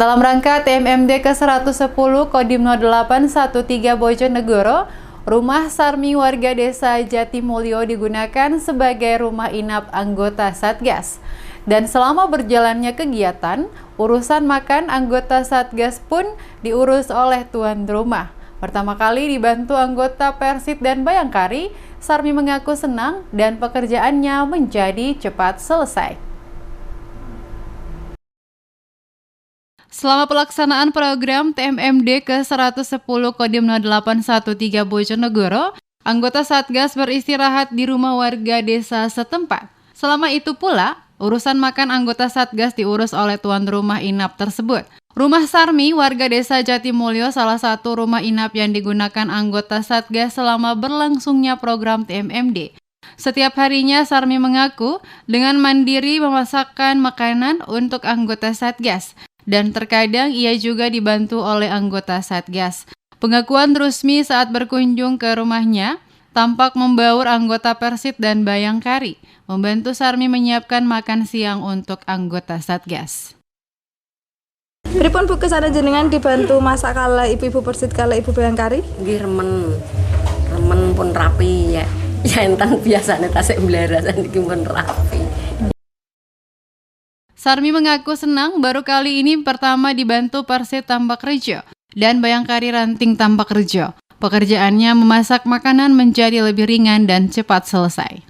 Dalam rangka TMMD ke-110 Kodim 0813 Bojonegoro, rumah Sarmi warga desa Jatimulyo digunakan sebagai rumah inap anggota Satgas. Dan selama berjalannya kegiatan, urusan makan anggota Satgas pun diurus oleh tuan rumah. Pertama kali dibantu anggota Persit dan Bayangkari, Sarmi mengaku senang dan pekerjaannya menjadi cepat selesai. Selama pelaksanaan program TMMD ke-110 Kodim 0813 Bojonegoro, anggota Satgas beristirahat di rumah warga desa setempat. Selama itu pula, urusan makan anggota Satgas diurus oleh tuan rumah inap tersebut. Rumah Sarmi, warga desa Jatimulyo, salah satu rumah inap yang digunakan anggota Satgas selama berlangsungnya program TMMD. Setiap harinya Sarmi mengaku dengan mandiri memasakkan makanan untuk anggota Satgas. Dan terkadang ia juga dibantu oleh anggota Satgas. Pengakuan Rusmi saat berkunjung ke rumahnya tampak membaur anggota Persit dan Bayangkari, membantu Sarmi menyiapkan makan siang untuk anggota Satgas. Pripun Bu kesana jenengan dibantu masak kala ibu-ibu Persit kala ibu Bayangkari? Nggih remen pun rapi ya. Ya enten biasane tasik blarasan iki pun rapi. Sarmi mengaku senang baru kali ini pertama dibantu Persit Tambakrejo dan Bayangkari Ranting Tambakrejo. Pekerjaannya memasak makanan menjadi lebih ringan dan cepat selesai.